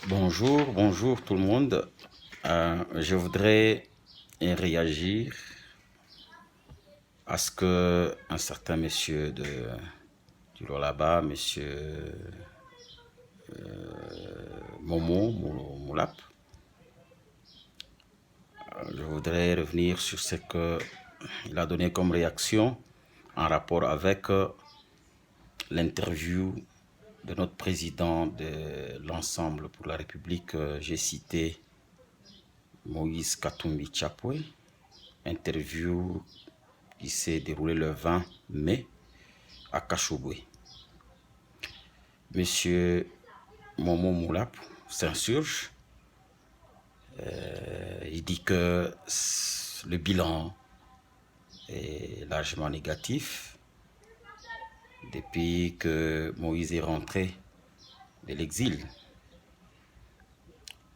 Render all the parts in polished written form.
Bonjour tout le monde. Je voudrais réagir à ce que un certain monsieur du Lolaba, monsieur Moulap, je voudrais revenir sur ce qu'il a donné comme réaction en rapport avec l'interview de notre président de l'Ensemble pour la République. J'ai cité Moïse Katumbi Chapwe, interview qui s'est déroulée le 20 mai à Kachobwe. Monsieur Momo Moulap s'insurge. Il dit que le bilan est largement négatif depuis que Moïse est rentré de l'exil.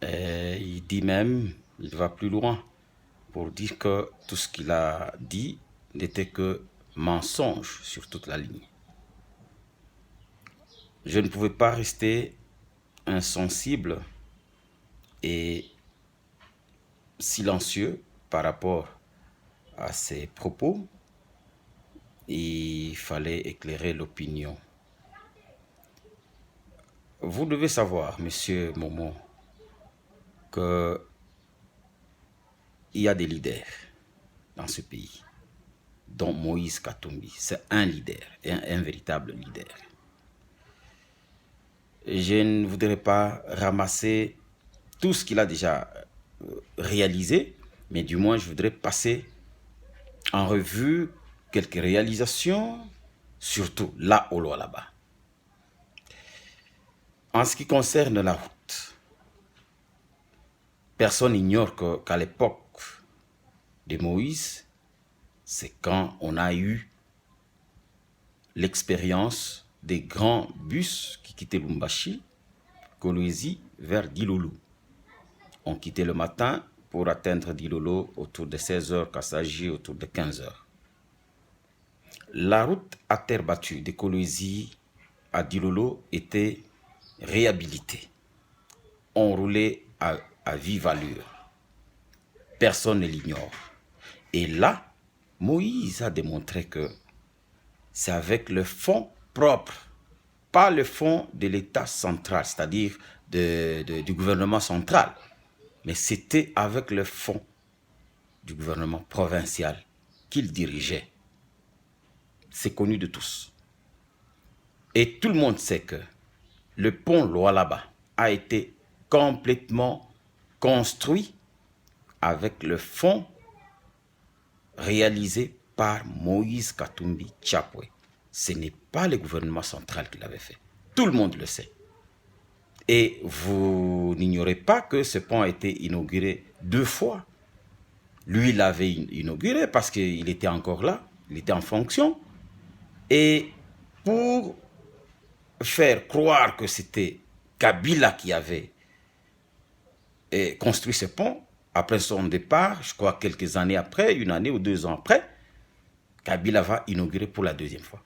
Il dit même, il va plus loin pour dire que tout ce qu'il a dit n'était que mensonge sur toute la ligne. Je ne pouvais pas rester insensible et silencieux par rapport à ces propos. Il fallait éclairer l'opinion. Vous devez savoir, monsieur Momo, qu'il y a des leaders dans ce pays, dont Moïse Katumbi. C'est un leader, un véritable leader. Je ne voudrais pas ramasser tout ce qu'il a déjà réalisé, mais du moins je voudrais passer en revue quelques réalisations, surtout là au loin là-bas. En ce qui concerne la route, personne n'ignore qu'à l'époque de Moïse, c'est quand on a eu l'expérience des grands bus qui quittaient Lumbashi, Kolwezi, vers Dilolo. On quittait le matin pour atteindre Dilolo autour de 16h, Kassaji autour de 15h. La route à terre battue de Kolwezi à Dilolo était réhabilitée. On roulait à vive allure. Personne ne l'ignore. Et là, Moïse a démontré que c'est avec le fonds propre, pas le fonds de l'État central, c'est-à-dire du gouvernement central, mais c'était avec le fonds du gouvernement provincial qu'il dirigeait. C'est connu de tous. Et tout le monde sait que le pont Lualaba a été complètement construit avec le fonds réalisé par Moïse Katumbi Chapwe. Ce n'est pas le gouvernement central qui l'avait fait. Tout le monde le sait. Et vous n'ignorez pas que ce pont a été inauguré 2 fois. Lui, il l'avait inauguré parce qu'il était encore là, il était en fonction. Et pour faire croire que c'était Kabila qui avait construit ce pont, après son départ, je crois quelques années après, 1 année ou 2 ans après, Kabila va inaugurer pour la 2e fois.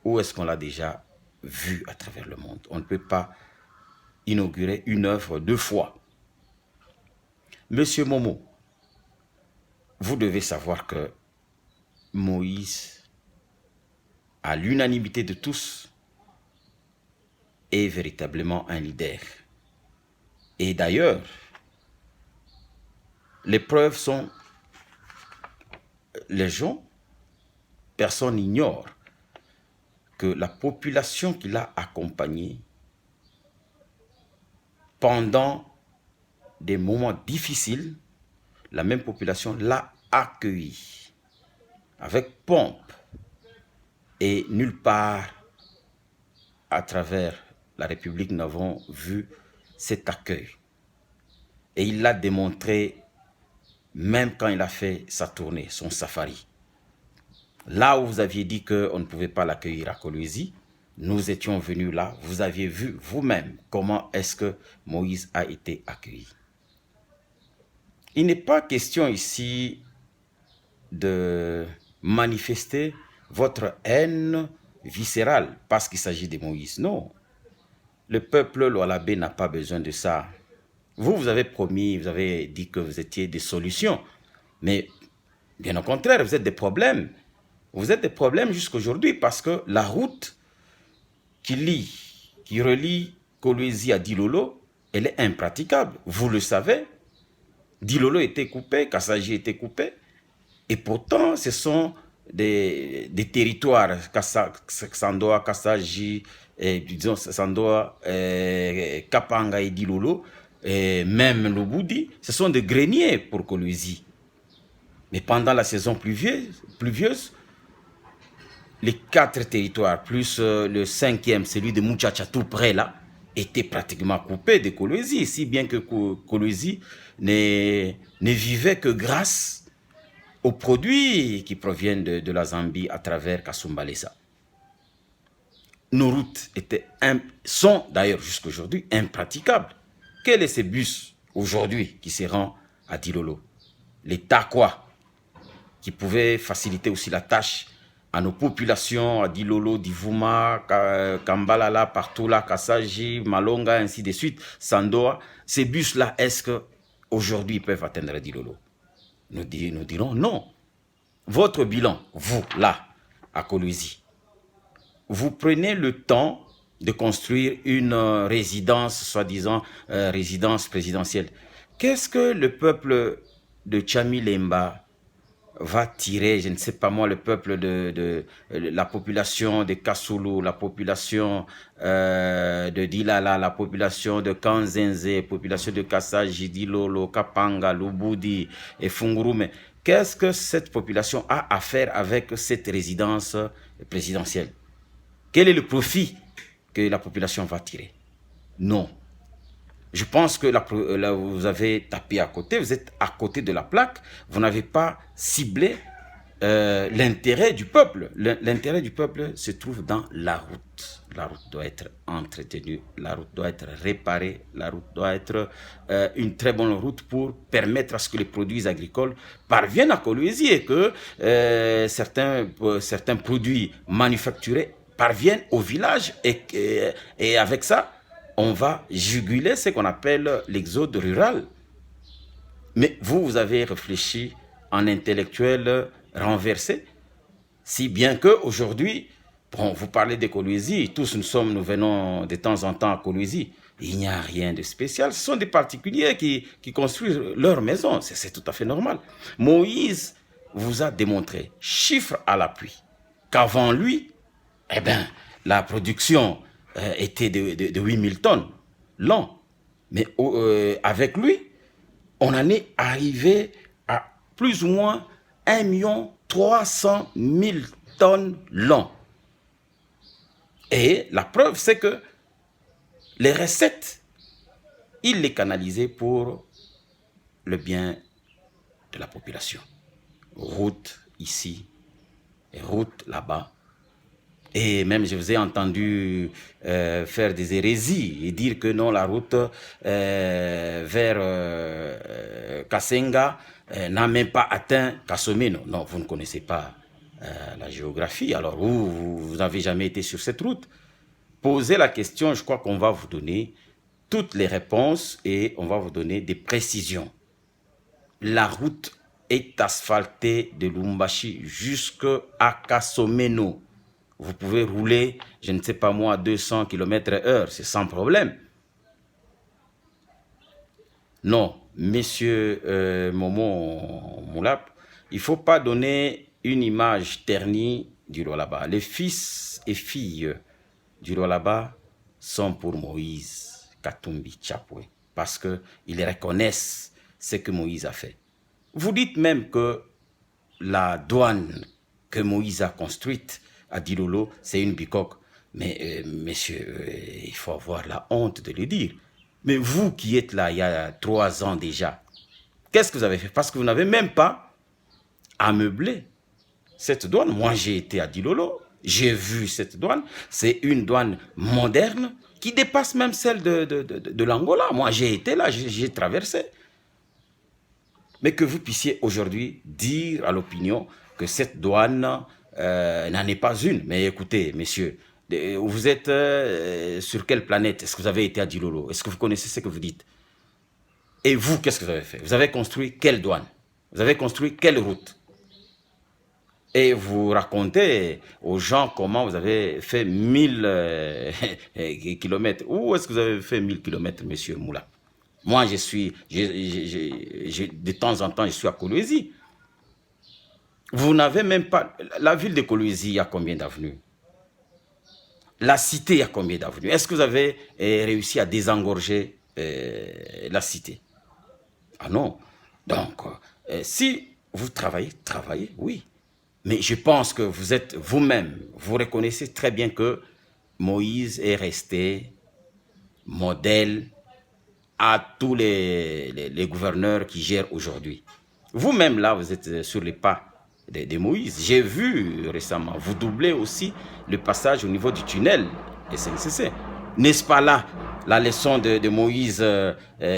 Où est-ce qu'on l'a déjà vu à travers le monde? On ne peut pas inaugurer une œuvre 2 fois. Monsieur Momo, vous devez savoir que Moïse, à l'unanimité de tous, est véritablement un leader. Et d'ailleurs, les preuves sont légion. Personne n'ignore que la population qui l'a accompagné pendant des moments difficiles, la même population l'a accueilli avec pompe. Et nulle part à travers la République nous n'avons vu cet accueil. Et il l'a démontré même quand il a fait sa tournée, son safari. Là où vous aviez dit qu'on ne pouvait pas l'accueillir à Kolwezi, nous étions venus là, vous aviez vu vous-même comment est-ce que Moïse a été accueilli. Il n'est pas question ici de manifester votre haine viscérale parce qu'il s'agit de Moïse, non. le peuple Lualabé n'a pas besoin de ça. Vous avez promis, vous avez dit que vous étiez des solutions. Mais bien au contraire, vous êtes des problèmes. Vous êtes des problèmes jusqu'aujourd'hui parce que la route qui relie Kolwezi à Dilolo, elle est impraticable. Vous le savez. Dilolo était coupé, Kassaji était coupé. Et pourtant, ce sont des territoires, Sandoa, Kassaji, disons Sandoa, Kapanga et Dilolo, et même Lubudi, ce sont des greniers pour Kolwezi. Mais pendant la saison pluvieuse, les 4 territoires, plus le 5e, celui de Muchacha, tout près là, étaient pratiquement coupés de Kolwezi, si bien que Kolwezi ne vivait que grâce aux produits qui proviennent de la Zambie à travers Kasumbalesa. Nos routes sont d'ailleurs jusqu'aujourd'hui impraticables. Quel est ce bus aujourd'hui qui se rend à Dilolo? Les Takwa, qui pouvaient faciliter aussi la tâche à nos populations, à Dilolo, Divuma, Kambalala, partout là, Kassaji, Malonga, ainsi de suite, Sandoa. Ces bus-là, est-ce qu'aujourd'hui ils peuvent atteindre Dilolo? Nous dirons non. Votre bilan, vous, là, à Kolwezi, vous prenez le temps de construire une résidence, soi-disant résidence présidentielle. Qu'est-ce que le peuple de Tchamilemba va tirer, je ne sais pas moi, le peuple de la population de Kasulu, la population de Dilala, la population de Kanzenze, la population de Kassaji, Dilolo, Kapanga, Lubudi et Fungurume. Qu'est-ce que cette population a à faire avec cette résidence présidentielle? Quel est le profit que la population va tirer? Non. Je pense que là, vous avez tapé à côté, vous êtes à côté de la plaque, vous n'avez pas ciblé l'intérêt du peuple. L'intérêt du peuple se trouve dans la route. La route doit être entretenue, la route doit être réparée, la route doit être une très bonne route pour permettre à ce que les produits agricoles parviennent à Kolwezi et que certains produits manufacturés parviennent au village et avec ça, on va juguler ce qu'on appelle l'exode rural. Mais vous avez réfléchi en intellectuel renversé, si bien qu'aujourd'hui, bon, vous parlez de Kolwezi, tous nous venons de temps en temps à Kolwezi. Il n'y a rien de spécial. Ce sont des particuliers qui construisent leur maison. C'est tout à fait normal. Moïse vous a démontré, chiffre à l'appui, qu'avant lui, eh bien, la production était de 8000 tonnes l'an. Mais avec lui, on en est arrivé à plus ou moins 1 300 000 tonnes l'an. Et la preuve, c'est que les recettes, il les canalisait pour le bien de la population. Route ici et route là-bas. Et même, je vous ai entendu faire des hérésies et dire que non, la route vers Kasenga n'a même pas atteint Kasomeno. Non, vous ne connaissez pas la géographie. Alors, vous n'avez jamais été sur cette route. Posez la question, je crois qu'on va vous donner toutes les réponses et on va vous donner des précisions. La route est asphaltée de Lumbashi jusqu'à Kasomeno. Vous pouvez rouler, je ne sais pas moi, 200 km/h, c'est sans problème. Non, monsieur Momo Moulap, il ne faut pas donner une image ternie du Lualaba. Les fils et filles du Lualaba sont pour Moïse Katumbi Tchapwe, parce qu'ils reconnaissent ce que Moïse a fait. Vous dites même que la douane que Moïse a construite à Dilolo, c'est une bicoque. Mais messieurs, il faut avoir la honte de le dire. Mais vous qui êtes là il y a 3 ans déjà, qu'est-ce que vous avez fait? Parce que vous n'avez même pas ameubler cette douane. Moi, j'ai été à Dilolo, j'ai vu cette douane. C'est une douane moderne qui dépasse même celle de l'Angola. Moi, j'ai été là, j'ai traversé. Mais que vous puissiez aujourd'hui dire à l'opinion que cette douane n'en est pas une. Mais écoutez, messieurs, Vous êtes sur quelle planète? Est-ce que vous avez été à Dilolo? Est-ce que vous connaissez ce que vous dites? Et vous, qu'est-ce que vous avez fait? Vous avez construit quelle douane? Vous avez construit quelle route? Et vous racontez aux gens comment vous avez fait 1000 kilomètres. Où est-ce que vous avez fait 1000 kilomètres, monsieur Moula? Moi, de temps en temps, je suis à Kolwezi. Vous n'avez même pas... La ville de Kolwezi, il y a combien d'avenues? La cité, il y a combien d'avenues? Est-ce que vous avez réussi à désengorger la cité? Ah non. Donc, si vous travaillez, oui. Mais je pense que vous êtes vous-même, vous reconnaissez très bien que Moïse est resté modèle à tous les gouverneurs qui gèrent aujourd'hui. Vous-même, là, vous êtes sur les pas de Moïse. J'ai vu récemment, vous doublez aussi le passage au niveau du tunnel SNCC. N'est-ce pas là la leçon de Moïse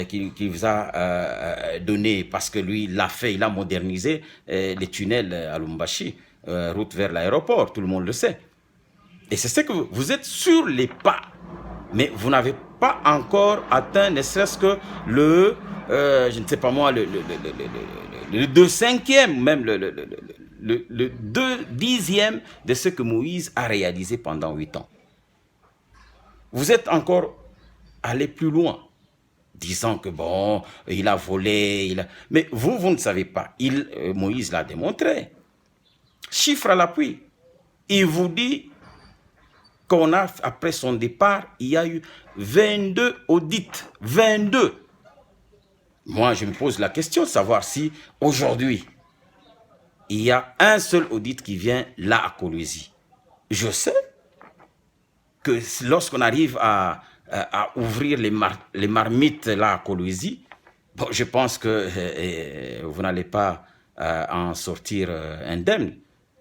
qui vous a donné, parce que lui, il l'a fait, il a modernisé les tunnels à Lumbashi, route vers l'aéroport, tout le monde le sait. Et c'est ce que vous êtes sur les pas, mais vous n'avez pas encore atteint ne serait-ce que je ne sais pas moi, le 2/5e, même le 2/10e de ce que Moïse a réalisé pendant 8 ans. Vous êtes encore allé plus loin, disant que bon, il a volé, mais vous ne savez pas. Moïse l'a démontré. Chiffre à l'appui. Il vous dit après son départ, il y a eu 22 audits. 22. Moi, je me pose la question de savoir si aujourd'hui, il y a un seul audit qui vient là à Kolwezi. Je sais que lorsqu'on arrive à ouvrir les marmites là à Kolwezi, bon, je pense que vous n'allez pas en sortir indemne.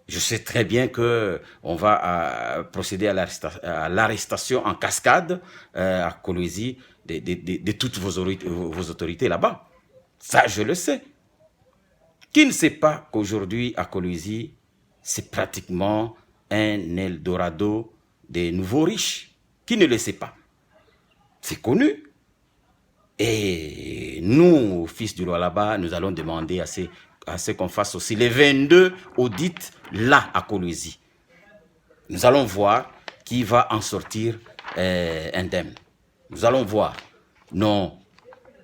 Je sais très bien qu'on va procéder à l'arrestation en cascade à Kolwezi de toutes vos autorités là-bas. Ça, je le sais. Qui ne sait pas qu'aujourd'hui, à Kolwezi, c'est pratiquement un Eldorado des nouveaux riches? Qui ne le sait pas? C'est connu. Et nous, fils du roi là-bas, nous allons demander à ce qu'on fasse aussi les 22 audits là à Kolwezi. Nous allons voir qui va en sortir indemne. Nous allons voir. Non,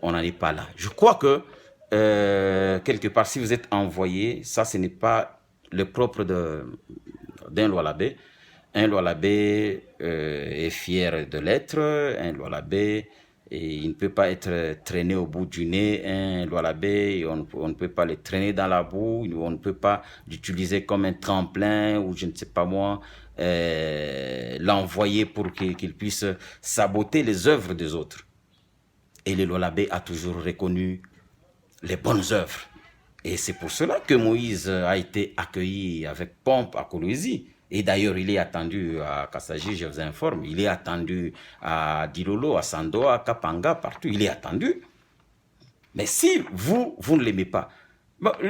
on n'en est pas là. Je crois que quelque part, si vous êtes envoyé, ça, ce n'est pas le propre d'un Lualabé. Un Lualabé est fier de l'être. Un Lualabé, il ne peut pas être traîné au bout du nez. Un Lualabé, on ne peut pas le traîner dans la boue. On ne peut pas l'utiliser comme un tremplin ou je ne sais pas moi, l'envoyer pour qu'il puisse saboter les œuvres des autres. Et le Lualabé a toujours reconnu les bonnes œuvres. Et c'est pour cela que Moïse a été accueilli avec pompe à Kolwezi. Et d'ailleurs, il est attendu à Kassaji, je vous informe. Il est attendu à Dilolo, à Sandoa, à Kapanga, partout. Il est attendu. Mais si vous ne l'aimez pas,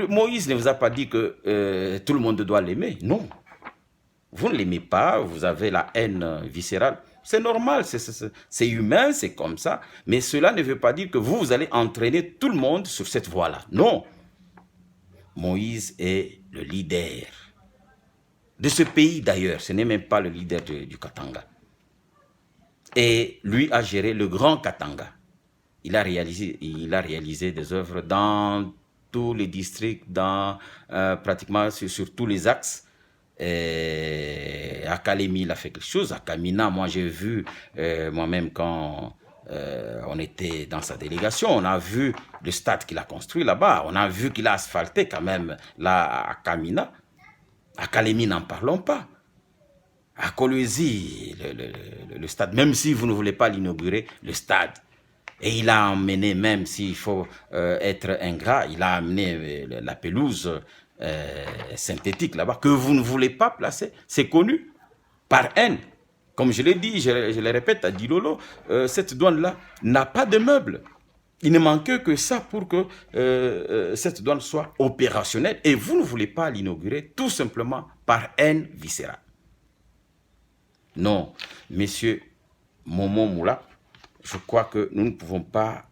Moïse ne vous a pas dit que tout le monde doit l'aimer. Non. Vous ne l'aimez pas, vous avez la haine viscérale. C'est normal, c'est humain, c'est comme ça. Mais cela ne veut pas dire que vous allez entraîner tout le monde sur cette voie-là. Non. Moïse est le leader de ce pays d'ailleurs. Ce n'est même pas le leader du Katanga. Et lui a géré le grand Katanga. Il a réalisé des œuvres dans tous les districts, pratiquement sur tous les axes. À Kalemi, il a fait quelque chose. À Kamina, moi j'ai vu moi-même quand on était dans sa délégation, on a vu le stade qu'il a construit là-bas. On a vu qu'il a asphalté quand même là à Kamina. À Kalemi, n'en parlons pas. À Kolwezi, le stade, même si vous ne voulez pas l'inaugurer, le stade. Et il a emmené, même s'il faut être ingrat, il a amené la pelouse synthétique là-bas, que vous ne voulez pas placer. C'est connu, par haine. Comme je l'ai dit, je le répète à Dilolo, cette douane-là n'a pas de meubles. Il ne manque que ça pour que cette douane soit opérationnelle. Et vous ne voulez pas l'inaugurer tout simplement par haine viscérale. Non, monsieur Momo Moula, je crois que nous ne pouvons pas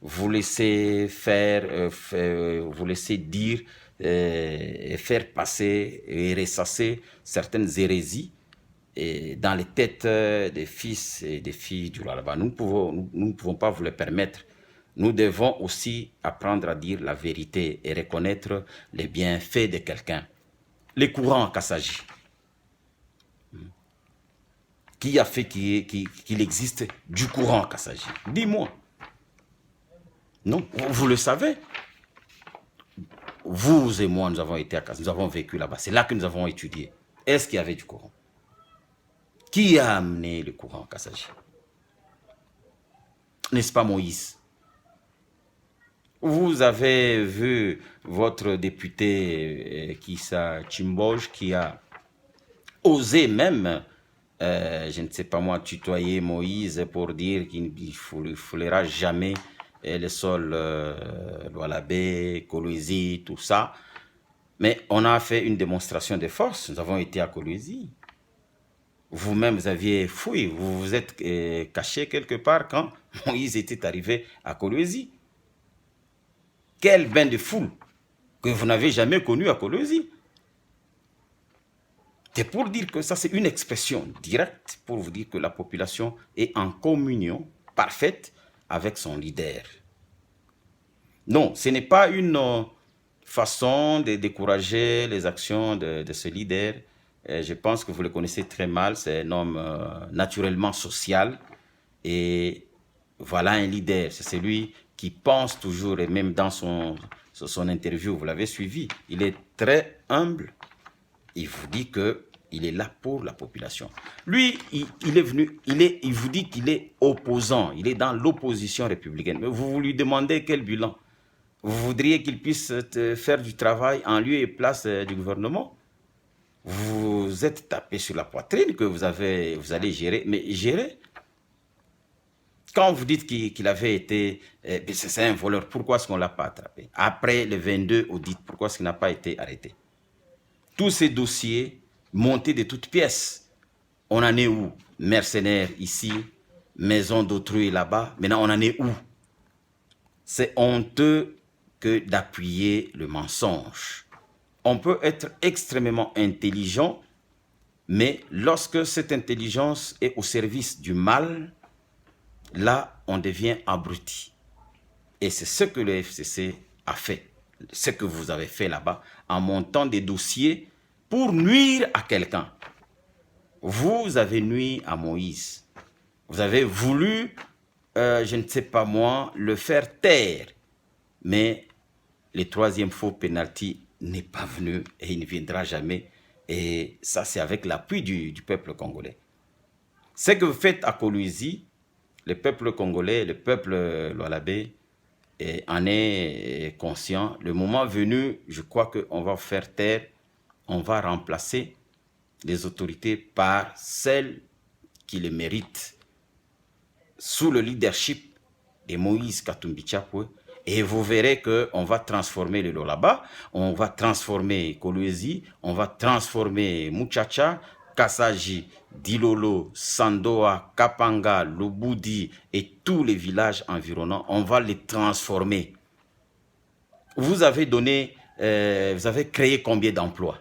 vous laisser faire, vous laisser dire et faire passer et ressasser certaines hérésies dans les têtes des fils et des filles du Lualaba. Nous ne pouvons pas vous le permettre. Nous devons aussi apprendre à dire la vérité et reconnaître les bienfaits de quelqu'un. Les courants Kassaji. Qui a fait qu'il existe du courant Kassaji? Dis-moi. Non, vous le savez. Vous et moi, nous avons été à Kassaji, nous avons vécu là-bas. C'est là que nous avons étudié. Est-ce qu'il y avait du courant? Qui a amené le courant Kassaji? N'est-ce pas Moïse? Vous avez vu votre député Kissa Chimboj qui a osé même, je ne sais pas moi, tutoyer Moïse pour dire qu'il ne foulera jamais le sol Lualaba, Kolwezi, tout ça. Mais on a fait une démonstration de force. Nous avons été à Kolwezi. Vous-même, vous aviez fouillé, vous vous êtes caché quelque part quand Moïse était arrivé à Kolwezi. Quel bain de foule que vous n'avez jamais connu à Kolwezi. C'est pour dire que ça, c'est une expression directe pour vous dire que la population est en communion parfaite avec son leader. Non, ce n'est pas une façon de décourager les actions de ce leader. Je pense que vous le connaissez très mal. C'est un homme naturellement social. Et voilà un leader. C'est celui qui pense toujours, et même dans son interview, vous l'avez suivi, il est très humble. Il vous dit qu'il est là pour la population. Lui, il est venu, il vous dit qu'il est opposant, il est dans l'opposition républicaine. Mais vous lui demandez quel bilan? Vous voudriez qu'il puisse faire du travail en lieu et place du gouvernement? Vous êtes tapé sur la poitrine que vous allez gérer, mais gérer. Quand vous dites qu'il avait été, c'est un voleur, pourquoi est-ce qu'on ne l'a pas attrapé? Après le 22 audit, pourquoi est-ce qu'il n'a pas été arrêté? Tous ces dossiers montés de toutes pièces, on en est où? Mercenaires ici, maison d'autrui là-bas, maintenant on en est où? C'est honteux que d'appuyer le mensonge. On peut être extrêmement intelligent, mais lorsque cette intelligence est au service du mal, là, on devient abruti. Et c'est ce que le FCC a fait, ce que vous avez fait là-bas, en montant des dossiers pour nuire à quelqu'un. Vous avez nui à Moïse. Vous avez voulu, je ne sais pas moi, le faire taire. Mais le troisième faux penalty n'est pas venu et il ne viendra jamais. Et ça, c'est avec l'appui du peuple congolais. Ce que vous faites à Kolwezi, le peuple congolais, le peuple Lualaba en est conscient. Le moment venu, je crois qu'on va faire taire, on va remplacer les autorités par celles qui les méritent, sous le leadership de Moïse Katumbi Chapwe. Et vous verrez qu'on va transformer le Lualaba, on va transformer Kolwezi, on va transformer Muchacha, Kassaji, Dilolo, Sandoa, Kapanga, Lubudi et tous les villages environnants, on va les transformer. Vous avez créé combien d'emplois?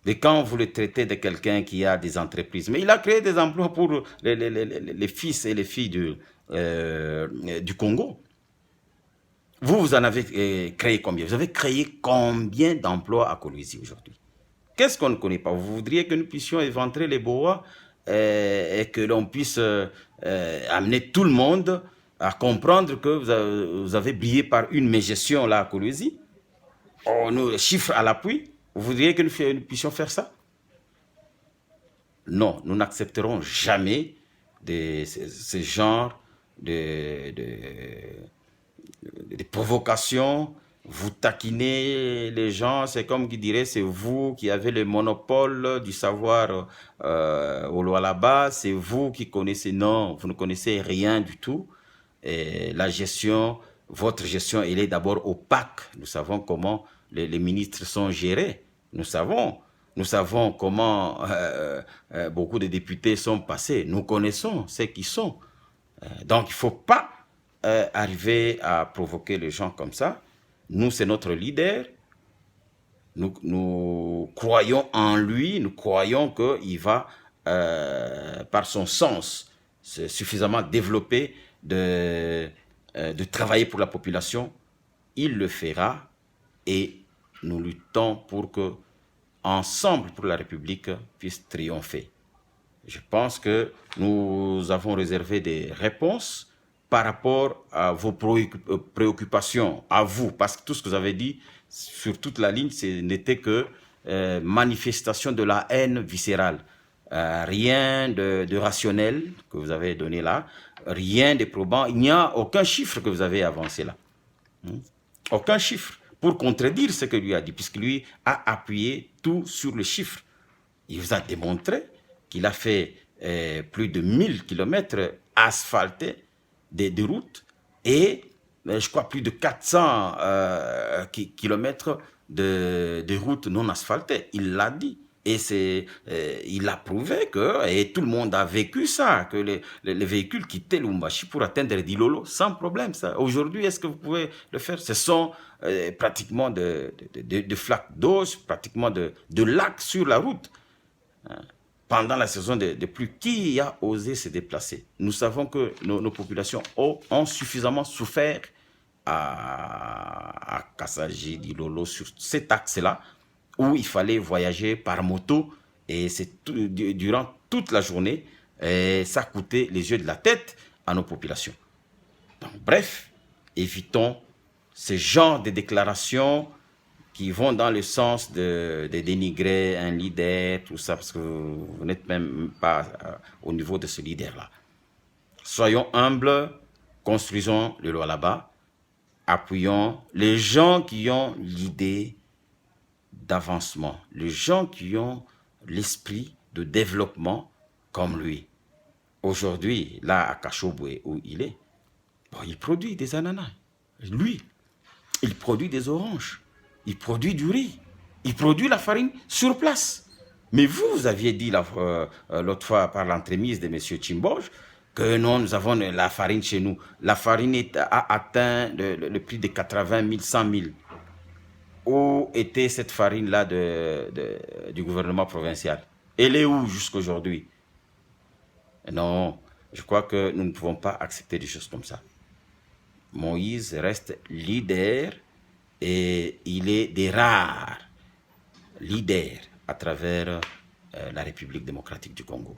Et quand vous le traitez de quelqu'un qui a des entreprises, mais il a créé des emplois pour les fils et les filles du Congo. Vous en avez créé combien? Vous avez créé combien d'emplois à Kolwezi aujourd'hui? Qu'est-ce qu'on ne connaît pas? Vous voudriez que nous puissions éventrer les boas et que l'on puisse amener tout le monde à comprendre que vous avez brillé par une mégestion là à Kolwezi? Oh, nous, chiffres à l'appui. Vous voudriez que nous puissions faire ça? Non, nous n'accepterons jamais ce genre de provocations. Vous taquinez les gens, c'est comme qui dirait, c'est vous qui avez le monopole du savoir au Lualaba, c'est vous qui connaissez. Non, vous ne connaissez rien du tout. Et la gestion, votre gestion, elle est d'abord opaque. Nous savons comment les ministres sont gérés. Nous savons. Nous savons comment beaucoup de députés sont passés. Nous connaissons ceux qui sont. Donc, il ne faut pas arriver à provoquer les gens comme ça. Nous, c'est notre leader. Nous croyons en lui. Nous croyons qu'il va, par son sens, suffisamment développé de travailler pour la population. Il le fera et nous luttons pour que Ensemble pour la République puisse triompher. Je pense que nous avons réservé des réponses par rapport à vos préoccupations, à vous, parce que tout ce que vous avez dit sur toute la ligne, ce n'était que manifestation de la haine viscérale. Rien de rationnel que vous avez donné là, rien de probant, il n'y a aucun chiffre que vous avez avancé là. Aucun chiffre pour contredire ce que lui a dit, puisque lui a appuyé tout sur le chiffre. Il vous a démontré qu'il a fait plus de 1000 km asphaltés de routes et je crois plus de 400 km de routes non asphaltées. Il l'a dit. Et il a prouvé que, et tout le monde a vécu ça, que les véhicules quittaient Lubumbashi pour atteindre Dilolo sans problème. Aujourd'hui, est-ce que vous pouvez le faire? Ce sont pratiquement de flaques d'eau, pratiquement de lacs sur la route. Pendant la saison de pluie, qui a osé se déplacer? Nous savons que nos populations ont suffisamment souffert à Kassaji, Dilolo, sur cet axe-là, où il fallait voyager par moto, et c'est durant toute la journée, et ça coûtait les yeux de la tête à nos populations. Donc, bref, évitons ce genre de déclarations qui vont dans le sens de dénigrer un leader, tout ça, parce que vous n'êtes même pas au niveau de ce leader-là. Soyons humbles, construisons le loi là-bas, appuyons les gens qui ont l'idée d'avancement, les gens qui ont l'esprit de développement comme lui. Aujourd'hui, là, à Kachobwe, où il est, bon, il produit des ananas. Lui, il produit des oranges. Il produit du riz. Il produit la farine sur place. Mais vous aviez dit l'autre fois par l'entremise de M. Chimboj que non, nous avons la farine chez nous. La farine a atteint le prix de 80 000, 100 000. Où était cette farine-là du gouvernement provincial? Elle est où jusqu'aujourd'hui? Non, je crois que nous ne pouvons pas accepter des choses comme ça. Moïse reste leader et il est des rares leaders à travers la République démocratique du Congo.